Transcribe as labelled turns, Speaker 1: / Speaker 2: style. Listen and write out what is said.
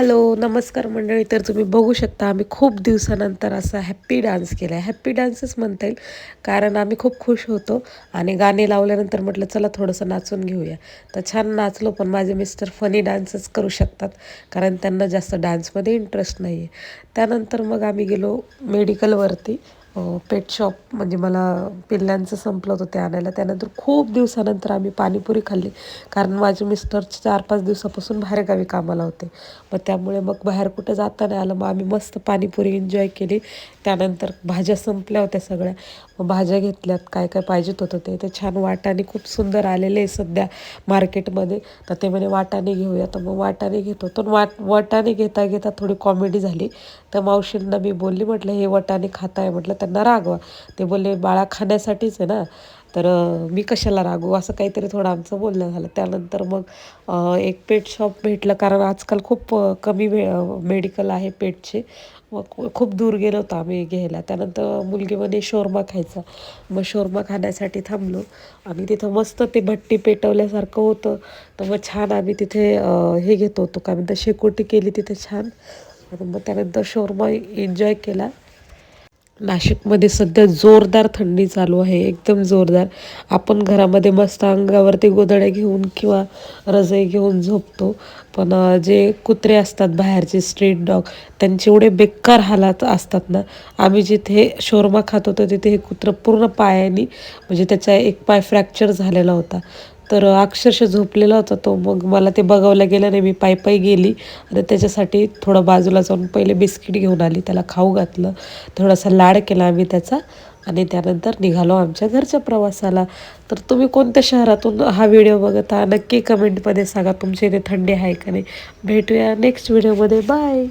Speaker 1: Hello, नमस्कार मंडळी. तर तुम्ही बघू शकता आम्ही खूप दिवसानंतर असा हॅप्पी डान्स केला आहे. हॅप्पी डान्सच म्हणता येईल, कारण आम्ही खूप खुश होतो आणि गाणे लावल्यानंतर म्हटलं चला थोडंसं नाचून घेऊया. तर छान नाचलो, पण माझे मिस्टर फनी डान्सच करू शकतात, कारण त्यांना जास्त डान्समध्ये इंटरेस्ट नाही आहे. त्यानंतर मग आम्ही गेलो मेडिकलवरती. पेट शॉप म्हणजे मला पिल्लांचं संपलं होतं ते आणायला. त्यानंतर खूप दिवसानंतर आम्ही पाणीपुरी खाल्ली, कारण माझे मिस्टर 4-5 दिवसापासून बाहेरगावी कामाला होते. मग त्यामुळे मग बाहेर कुठं जाता नाही आलं. मग आम्ही मस्त पाणीपुरी एन्जॉय केली. त्यानंतर भाज्या संपल्या होत्या सगळ्या. मग भाज्या घेतल्यात, काय काय पाहिजेत होतं ते छान वाटाणे खूप सुंदर आलेले आहे सध्या मार्केटमध्ये. तर ते म्हणे वाटाणे घेऊया, तर मग वाटाणे घेत होतो. वाटाणे घेता घेता थोडी कॉमेडी झाली. तर मावशींना मी बोलली, म्हटलं हे वाटाणे खाताय, म्हटलं त्यांना रागवा. ते बोलले बाळा खाण्यासाठीच आहे ना, तर मी कशाला रागवू, असं काहीतरी थोडं आमचं बोलणं झालं. त्यानंतर मग एक पेट शॉप भेटलं, कारण आजकाल खूप कमी मेडिकल आहे पेटचे. मग खूप दूर गेलो होतो आम्ही घ्यायला. त्यानंतर मुलगी म्हणे शोरमा खायचा. मग शोरमा खाण्यासाठी थांबलो आणि तिथं मस्त ते भट्टी पेटवल्यासारखं होतं. तर मग छान आम्ही तिथे हे घेत होतो, काय म्हणतात, शेकोटी केली तिथे छान. आणि मग त्यानंतर शोरमा एन्जॉय केला. नाशिकमध्ये सध्या जोरदार थंडी चालू आहे, एकदम जोरदार. आपण घरामध्ये मस्त अंगावरती गोधड्या घेऊन किंवा रजाई घेऊन झोपतो, पण जे कुत्रे असतात बाहेरचे स्ट्रीट डॉग, त्यांचे एवढे बेकार हालात असतात ना. आम्ही जिथे शोरमा खात होतो तिथे हे कुत्रं पूर्ण पायाने, म्हणजे त्याचा एक पाय फ्रॅक्चर झालेला होता. तर अक्षरशः झोपलेला होता तो. मग मला ते बघावलं गेलं नाही, मी पायी गेली आणि त्याच्यासाठी थोडं बाजूला जाऊन पहिले बिस्किट घेऊन आली, त्याला खाऊ घातलं, थोडासा लाड केला आम्ही त्याचा आणि त्यानंतर निघालो आमच्या घरच्या प्रवासाला. तर तुम्ही कोणत्या शहरातून हा व्हिडिओ बघत आहात नक्की कमेंटमध्ये सांगा, तुमच्या इथे थंडी आहे का नाही. भेटूया नेक्स्ट व्हिडिओमध्ये. बाय.